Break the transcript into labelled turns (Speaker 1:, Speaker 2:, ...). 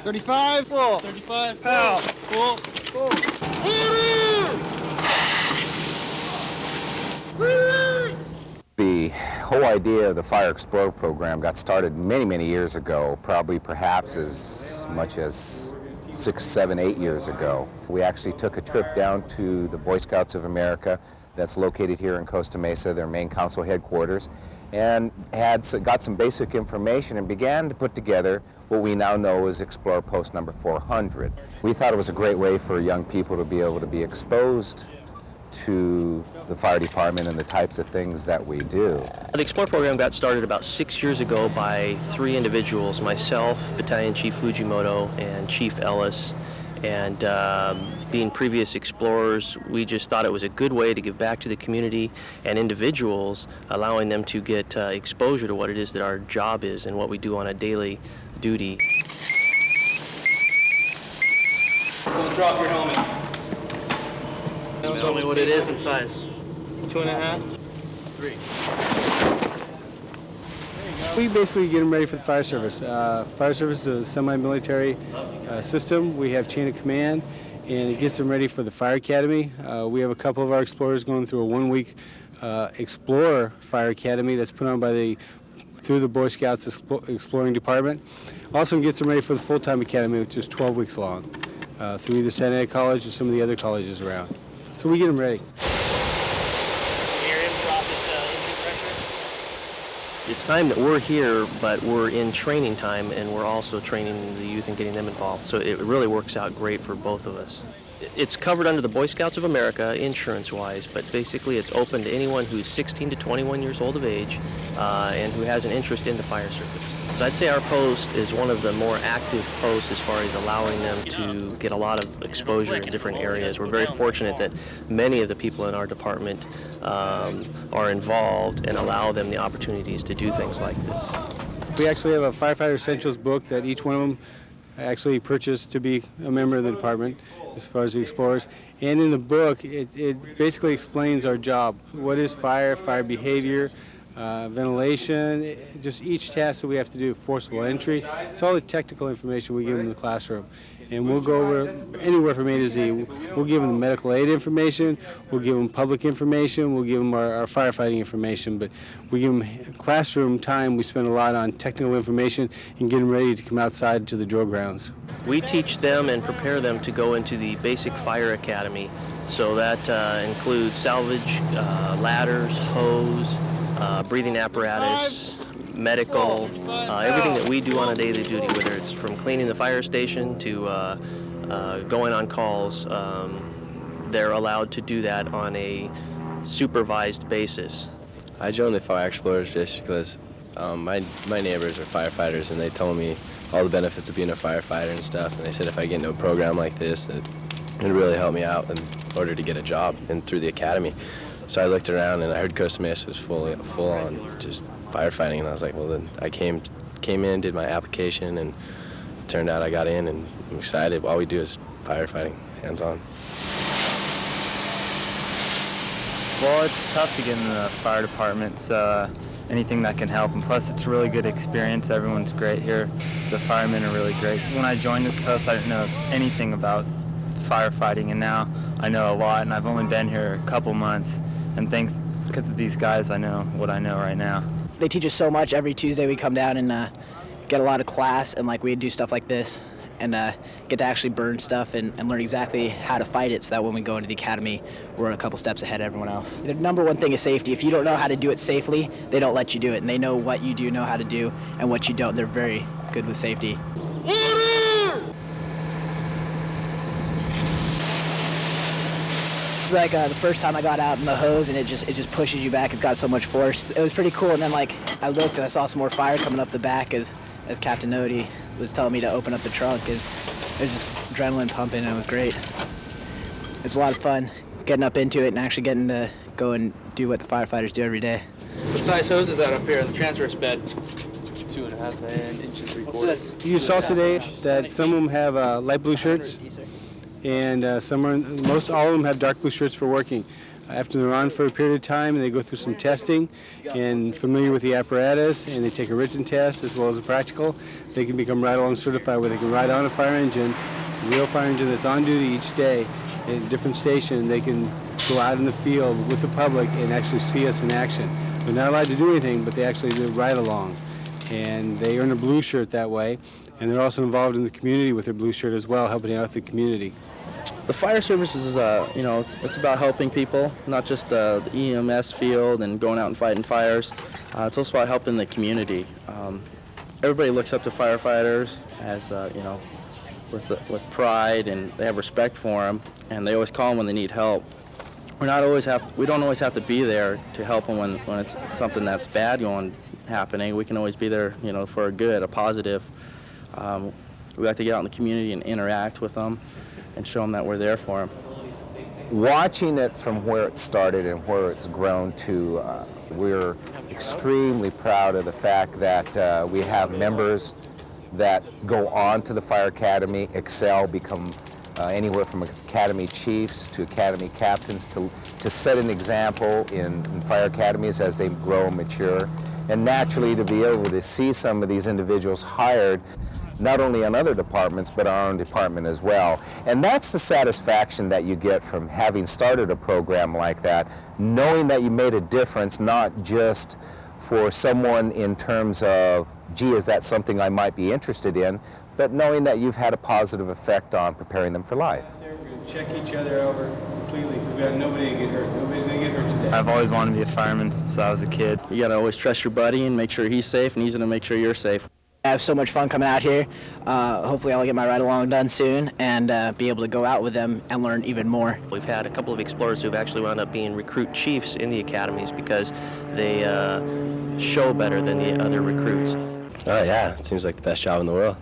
Speaker 1: 35, full. 35, pow. Full.
Speaker 2: The whole idea of the Fire Explorer program got started many, many years ago, probably perhaps as much as 6, 7, 8 years ago. We actually took a trip down to the Boy Scouts of America that's located here in Costa Mesa, their main council headquarters, and got some basic information and began to put together what we now know as Explorer Post number 400. We thought it was a great way for young people to be able to be exposed to the fire department and the types of things that we do.
Speaker 3: The Explorer program got started about 6 years ago by 3 individuals, myself, Battalion Chief Fujimoto, and Chief Ellis. And being previous explorers, we just thought it was a good way to give back to the community and individuals, allowing them to get exposure to what it is that our job is and what we do on a daily duty.
Speaker 1: Don't drop your helmet.
Speaker 3: Tell me what it is in size.
Speaker 1: 2.5.
Speaker 3: 3.
Speaker 4: We basically get them ready for the fire service. Fire service is a semi-military system. We have chain of command, and it gets them ready for the fire academy. We have a couple of our explorers going through a 1-week Explorer Fire Academy that's put on by through the Boy Scouts Exploring Department. Also gets them ready for the full-time academy, which is 12 weeks long, through either Santa Ana College or some of the other colleges around. So we get them ready.
Speaker 3: It's time that we're here, but we're in training time, and we're also training the youth and getting them involved. So it really works out great for both of us. It's covered under the Boy Scouts of America insurance-wise, but basically it's open to anyone who's 16 to 21 years old of age and who has an interest in the fire service. So I'd say our post is one of the more active posts as far as allowing them to get a lot of exposure in different areas. We're very fortunate that many of the people in our department are involved and allow them the opportunities to do things like this.
Speaker 4: We actually have a Firefighter Essentials book that each one of them actually purchased to be a member of the department as far as the explorers. And in the book, it basically explains our job. What is fire, fire behavior, ventilation, just each task that we have to do, forcible entry. It's all the technical information we give them in the classroom. And we'll go over anywhere from A to Z. We'll give them medical aid information, we'll give them public information, we'll give them our firefighting information, but we give them classroom time. We spend a lot on technical information and get them ready to come outside to the drill grounds.
Speaker 3: We teach them and prepare them to go into the basic fire academy. So that includes salvage, ladders, hose, breathing apparatus, medical, everything that we do on a daily duty, whether it's from cleaning the fire station to going on calls. They're allowed to do that on a supervised basis.
Speaker 5: I joined the Fire Explorers just because my neighbors are firefighters, and they told me all the benefits of being a firefighter and stuff, and they said if I get into a program like this, it would really help me out in order to get a job and through the academy. So I looked around and I heard Costa Mesa was full on just firefighting, and I was like, well, then I came in, did my application, and it turned out I got in, and I'm excited. All we do is firefighting, hands-on.
Speaker 6: Well, it's tough to get in the fire department, so anything that can help, and plus it's a really good experience. Everyone's great here. The firemen are really great. When I joined this post, I didn't know anything about firefighting, and now I know a lot, and I've only been here a couple months, and thanks because of these guys, I know what I know right now.
Speaker 7: They teach us so much. Every Tuesday we come down and get a lot of class, and we do stuff like this and get to actually burn stuff and learn exactly how to fight it, so that when we go into the academy, we're a couple steps ahead of everyone else. The number one thing is safety. If you don't know how to do it safely, they don't let you do it, and they know what you do know how to do and what you don't. They're very good with safety. Like the first time I got out in the hose, and it just pushes you back. It's got so much force. It was pretty cool. And then I looked and I saw some more fire coming up the back as Captain Nodi was telling me to open up the trunk. It was just adrenaline pumping, and it was great. It's a lot of fun getting up into it and actually getting to go and do what the firefighters do every day.
Speaker 1: What size hose is that up here in the transverse bed? 2.5 inches, 3/4.
Speaker 4: You saw today that some of them have light blue shirts. and most all of them have dark blue shirts for working. After they're on for a period of time, they go through some testing and familiar with the apparatus, and they take a written test as well as a practical. They can become ride-along certified, where they can ride on a fire engine, a real fire engine that's on duty each day at a different station. They can go out in the field with the public and actually see us in action. They're not allowed to do anything, but they actually do ride-along, and they earn a blue shirt that way. And they're also involved in the community with their blue shirt as well, helping out the community.
Speaker 8: The fire service is, it's about helping people, not just the EMS field and going out and fighting fires. It's also about helping the community. Everybody looks up to firefighters as, with pride, and they have respect for them, and they always call them when they need help. We don't always have to be there to help them when it's something that's bad happening. We can always be there, for a good, a positive. We like to get out in the community and interact with them and show them that we're there for them.
Speaker 2: Watching it from where it started and where it's grown to, we're extremely proud of the fact that we have members that go on to the fire academy, excel, become anywhere from academy chiefs to academy captains, to set an example in fire academies as they grow and mature. And naturally, to be able to see some of these individuals hired not only on other departments, but our own department as well. And that's the satisfaction that you get from having started a program like that, knowing that you made a difference, not just for someone in terms of, gee, is that something I might be interested in, but knowing that you've had a positive effect on preparing them for life.
Speaker 4: We're going to check each other over completely, because we got nobody to get hurt. Nobody's going to get hurt today.
Speaker 6: I've always wanted to be a fireman since I was a kid.
Speaker 8: You got to always trust your buddy and make sure he's safe, and he's going to make sure you're safe.
Speaker 7: I have so much fun coming out here. Hopefully I'll get my ride-along done soon and be able to go out with them and learn even more.
Speaker 3: We've had a couple of explorers who've actually wound up being recruit chiefs in the academies because they show better than the other recruits.
Speaker 5: Oh yeah, it seems like the best job in the world.